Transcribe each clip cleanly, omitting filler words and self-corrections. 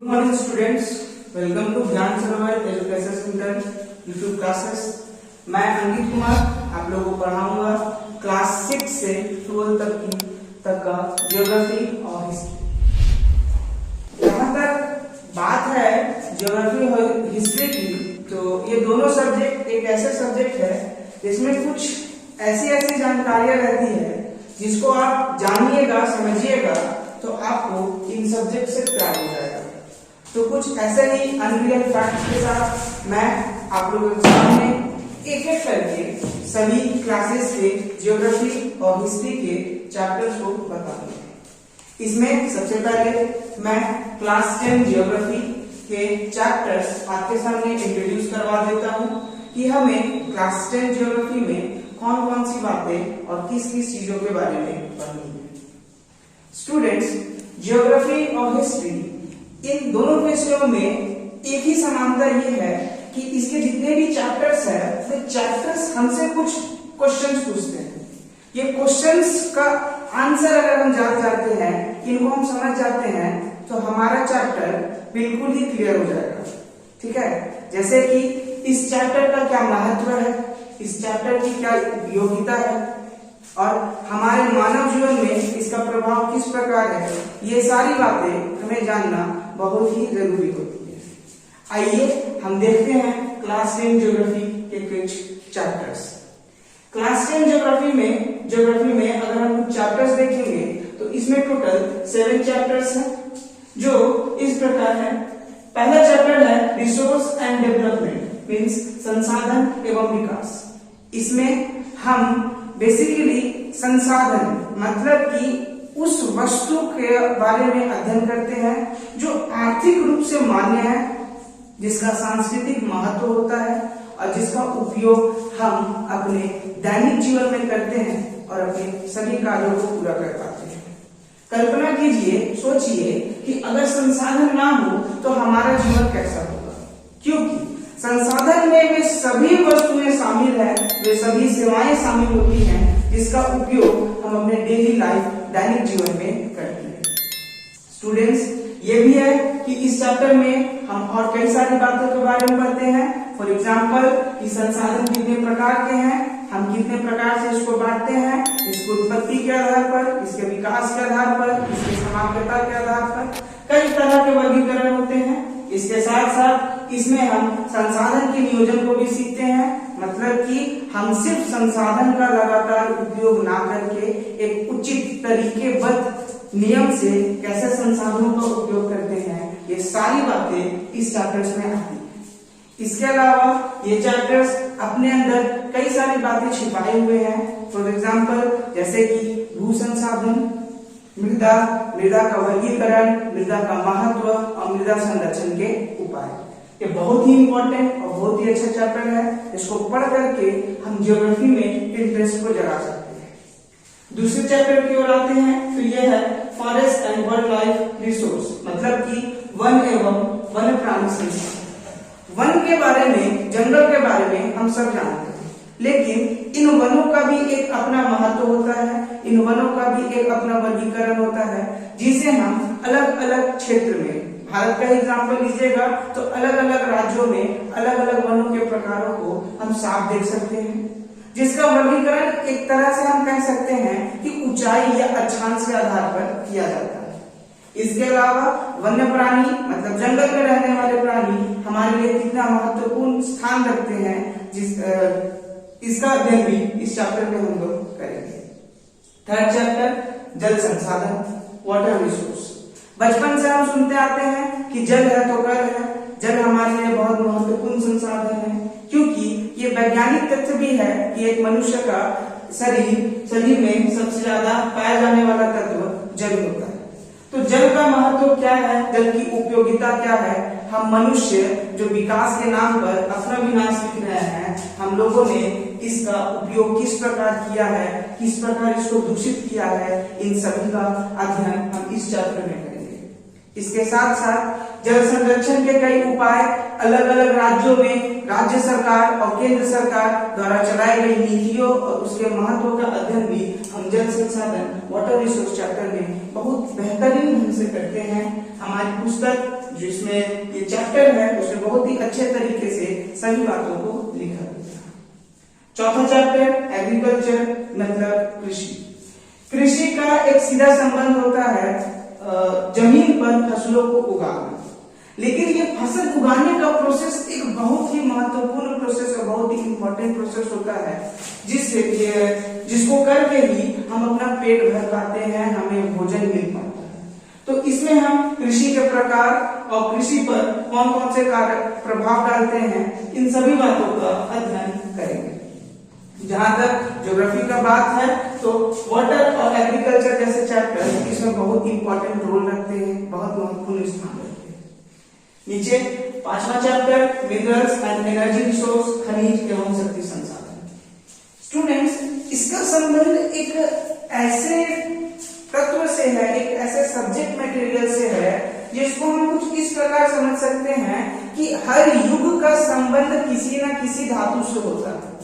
Morning students, welcome to ज्ञान सरोवर education centre YouTube classes. मैं अंकित कुमार आप लोगों को पढ़ाऊंगा क्लास 6 से 12 तक का ज्योग्राफी और हिस्ट्री। जहाँ तक बात है ज्योग्राफी और हिस्ट्री की, तो ये दोनों सब्जेक्ट एक ऐसे सब्जेक्ट है जिसमें कुछ ऐसी जानकारियां रहती है जिसको आप जानिएगा, समझिएगा तो आपको इन सब्जेक्ट से प्यार हो जाएगा। तो कुछ ऐसे ही अनरियल फैक्ट्स के साथ मैं आप लोगों के सामने एक एक करके सभी क्लासेस के ज्योग्राफी और हिस्ट्री के चैप्टर्स को बताऊंगा। इसमें सबसे पहले मैं क्लास 10 ज्योग्राफी के चैप्टर्स आपके सामने इंट्रोड्यूस करवा देता हूं कि हमें क्लास 10 ज्योग्राफी में कौन कौन सी बातें और किस किस चीजों के बारे में पढ़नी है। स्टूडेंट्स, ज्योग्राफी और हिस्ट्री इन दोनों विषयों में एक ही समानता ये है कि इसके जितने भी चैप्टर्स हैं वो चैप्टर्स हमसे कुछ क्वेश्चंस पूछते हैं। ये क्वेश्चंस का आंसर अगर हम जान जाते हैं, इनको हम समझ जाते हैं, तो हमारा चैप्टर बिल्कुल ही क्लियर हो जाएगा। ठीक है, जैसे कि इस चैप्टर का क्या महत्व है, इस चैप्टर की क्या उपयोगिता है और हमारे मानव जीवन में इसका प्रभाव किस प्रकार है, ये सारी बातें हमें जानना बहुत ही जरूरी होती है। आइए हम देखते हैं क्लास 10 ज्योग्राफी के कुछ चैप्टर्स। क्लास 10 ज्योग्राफी में अगर हम कुछ चैप्टर्स देखेंगे तो इसमें टोटल 7 चैप्टर्स हैं जो इस प्रकार है। पहला चैप्टर है रिसोर्स एंड डेवलपमेंट, मींस संसाधन एवं विकास। इसमें हम बेसिकली संसाधन मतलब कि उस वस्तु के बारे में अध्ययन करते हैं जो आर्थिक रूप से मान्य है, जिसका सांस्कृतिक महत्व होता है और जिसका उपयोग हम अपने दैनिक जीवन में करते हैं और अपने सभी कार्यों को पूरा कर पाते हैं। कल्पना कीजिए, सोचिए कि अगर संसाधन ना हो तो हमारा जीवन कैसा होगा, क्योंकि संसाधन में वे सभी वस्तुएं शामिल है, वे सभी सेवाएं शामिल होती हैं जिसका उपयोग हम अपने डेली लाइफ दैनिक जीवन में करते हैं। स्टूडेंट्स, ये भी है कि इस चैप्टर में हम और कई सारी बातों के बारे में पढ़ते हैं। फॉर एग्जाम्पल कि संसाधन कितने प्रकार के हैं, हम कितने प्रकार से इसको बांटते हैं, इसकी उत्पत्ति के आधार पर, इसके विकास के आधार पर, इसकी समाप्यता के आधार पर कई तरह के वर्गीकरण होते हैं। इसके साथ साथ इसमें हम संसाधन के नियोजन को भी सीखते हैं, मतलब कि हम सिर्फ संसाधन का लगातार उपयोग ना करके एक उचित तरीकेबद्ध नियम से कैसे संसाधनों का उपयोग करते हैं, ये सारी बातें इस चैप्टर्स में आती है। इसके अलावा ये चैप्टर्स अपने अंदर कई सारी बातें छिपाए हुए हैं। फॉर एग्जाम्पल जैसे कि भू संसाधन, मृदा का वर्गीकरण, मृदा का महत्व और मृदा संरक्षण के उपाय। ये बहुत ही इंपॉर्टेंट और बहुत ही अच्छा चैप्टर है। इसको पढ़ करके हम ज्योग्राफी में इंटरेस्ट को जगा सकते हैं। दूसरे चैप्टर की ओर आते हैं तो यह है forest and wild life resource, मतलब कि वन एवं वन्य प्राणी संसाधन। वन के बारे में, जंगल के बारे में हम सब जानते हैं, लेकिन इन वनों का भी एक अपना महत्व होता है, इन वनों का भी एक अपना वर्गीकरण होता है, जिसे हम अलग अलग क्षेत्र में, भारत का एग्जाम्पल लीजिएगा तो अलग अलग राज्यों में अलग अलग वनों के प्रकारों को हम साफ देख सकते हैं, जिसका वर्गीकरण एक तरह से हम कह सकते हैं कि ऊंचाई या अक्षांश के आधार पर किया जाता है। इसके अलावा वन्य प्राणी मतलब जंगल में रहने वाले प्राणी हमारे लिए कितना महत्वपूर्ण स्थान रखते हैं, इसका अध्ययन भी इस चैप्टर में हम लोग करेंगे। थर्ड चैप्टर जल संसाधन, वाटर रिसोर्स। बचपन से हम सुनते आते हैं कि जल है तो कल है। जल हमारे लिए बहुत महत्वपूर्ण संसाधन है, क्योंकि ये वैज्ञानिक तथ्य भी है कि एक मनुष्य का शरीर में सबसे ज्यादा पाया जाने वाला तत्व जल होता है। तो जल का महत्व क्या है, जल की उपयोगिता क्या है, हम मनुष्य जो विकास के नाम पर अपना विनाश लिख रहे हैं, हम लोगों ने इसका उपयोग किस प्रकार किया है, किस प्रकार इसको दूषित किया है, इन सभी का अध्ययन हम इस चैप्टर में करेंगे। इसके साथ साथ जल संरक्षण के कई उपाय अलग अलग राज्यों में राज्य सरकार और केंद्र सरकार द्वारा चलाई गई नीतियों और उसके महत्व का अध्ययन भी हम जल संसाधन वाटर रिसोर्स चैप्टर में बहुत बेहतरीन ढंग से करते हैं। हमारी पुस्तक जिसमें ये चैप्टर है उसमें बहुत ही अच्छे तरीके से सभी बातों को लिखा गया। चौथा चैप्टर एग्रीकल्चर मतलब कृषि। कृषि का एक सीधा संबंध होता है जमीन पर फसलों को उगाना, लेकिन ये फसल उगाने का प्रोसेस एक बहुत ही महत्वपूर्ण प्रोसेस और बहुत ही इंपॉर्टेंट प्रोसेस होता है, जिसको करके ही हम अपना पेट भर पाते हैं, हमें भोजन मिल पाता है। तो इसमें हम कृषि के प्रकार और कृषि पर कौन कौन से कारक प्रभाव डालते हैं, इन सभी बातों का अध्ययन करेंगे। जहां तक ज्योग्राफी का बात है तो वाटर और एग्रीकल्चर जैसे चैप्टर इसमें बहुत इंपॉर्टेंट रोल रखते हैं, बहुत महत्वपूर्ण स्थान रखते हैं। नीचे पांचवा chapter minerals and energy resource, खनिज एवं शक्ति संसाधन। स्टूडेंट्स, इसका संबंध एक ऐसे तत्व से है, एक ऐसे सब्जेक्ट मटेरियल से है जिसको हम कुछ इस प्रकार समझ सकते हैं कि हर युग का संबंध किसी न किसी धातु से होता है।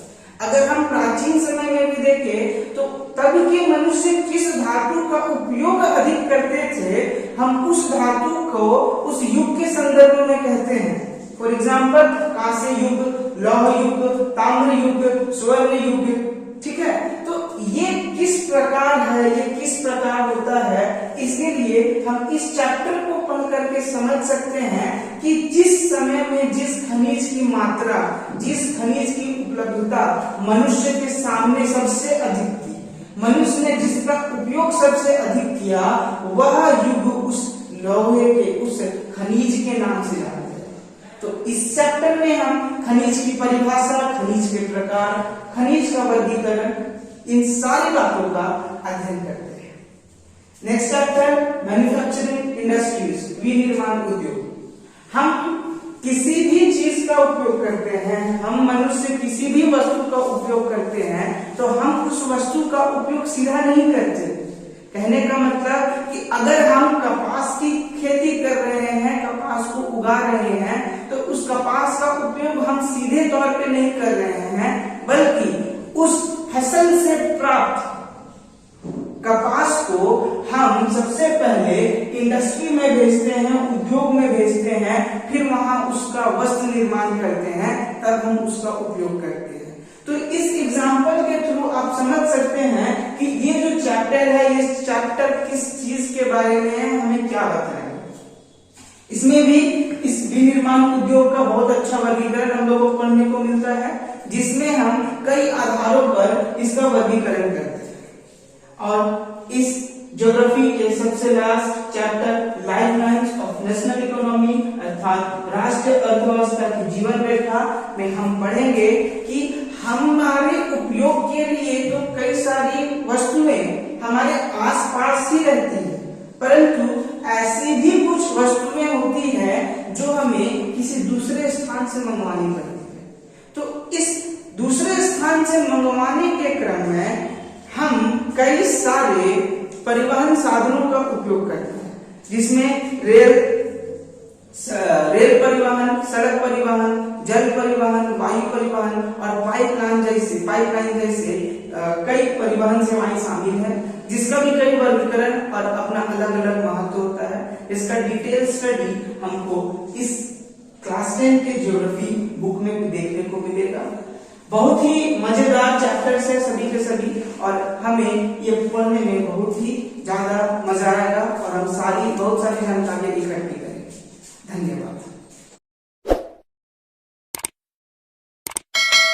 अगर हम प्राचीन समय में भी देखें तो तब के मनुष्य किस धातु का उपयोग अधिक करते थे, हम उस धातु को उस युग के संदर्भ में कहते हैं। फॉर एग्जाम्पल कांस्य युग, लौह युग, ताम्र युग, स्वर्ण युग, ठीक है। तो ये किस प्रकार है, ये किस प्रकार होता है, इसके लिए हम इस चैप्टर को पढ़ करके समझ सकते हैं कि जिस समय में जिस खनिज की मात्रा, जिस खनिज की उपलब्धता मनुष्य के सामने सबसे अधिक थी, मनुष्य ने जिसका उपयोग सबसे अधिक किया, वह युग उस लोहे के, उस खनिज के नाम से जाना जाता है। तो इस चैप्टर में हम खनिज की परिभाषा, खनिज के प्रकार, खनिज का वर्गीकरण, इन सारी बातों का अध्ययन करते हैं। नेक्स्ट चैप्टर मैन्युफैक्चरिंग इंडस्ट्रीज, विनिर्माण उद्योग। हम किसी भी चीज का उपयोग करते हैं, हम मनुष्य किसी भी वस्तु का उपयोग करते हैं तो हम उस वस्तु का उपयोग सीधा नहीं करते। कहने का मतलब कि अगर हम कपास की खेती कर रहे हैं, कपास को उगा रहे हैं, तो उस कपास का उपयोग हम सीधे तौर पे नहीं कर रहे हैं, बल्कि उस फसल से प्राप्त कपास को हम सबसे पहले इंडस्ट्री में भेजते हैं, उद्योग में भेजते हैं, फिर वहां उसका वस्त्र निर्माण करते हैं, तब हम उसका उपयोग करते हैं। तो इस एग्जाम्पल के थ्रू आप समझ सकते हैं कि ये जो चैप्टर है, ये चैप्टर किस चीज के बारे में है, हमें क्या बताएगा। इसमें भी इस विनिर्माण उद्योग का बहुत अच्छा वर्गीकरण हम लोगों को पढ़ने को मिलता है, जिसमें हम कई आधारों पर इसका वर्गीकरण करते हैं। और इस ज्योग्राफी के सबसे last chapter lifelines of national economy अर्थात राष्ट्रीय अर्थव्यवस्था की जीवन रेखा में हम पढ़ेंगे कि हमारे उपयोग के लिए तो कई सारी वस्तुएं हमारे आसपास ही रहती हैं, परंतु ऐसी भी कुछ वस्तुएं होती हैं जो हमें किसी दूसरे स्थान से मंगवानी पड़ती है। तो इस दूसरे स्थान से मंगवाने के क्रम में हम कई सारे परिवहन साधनों का उपयोग करते हैं, जिसमें रेल परिवहन, सड़क परिवहन, जल परिवहन, वायु परिवहन और पाइपलाइन जैसे कई परिवहन सेवाएं शामिल हैं, जिसका भी कई वर्गीकरण और अपना अलग अलग महत्व होता है। इसका डिटेल स्टडी हमको इस क्लास 10 के ज्योग्राफी बुक में देखने को मिलेगा। बहुत ही मजेदार चैप्टर्स है सभी के सभी, और हमें ये पढ़ने में बहुत ही ज्यादा मजा आएगा और हम बहुत सारी जानकारी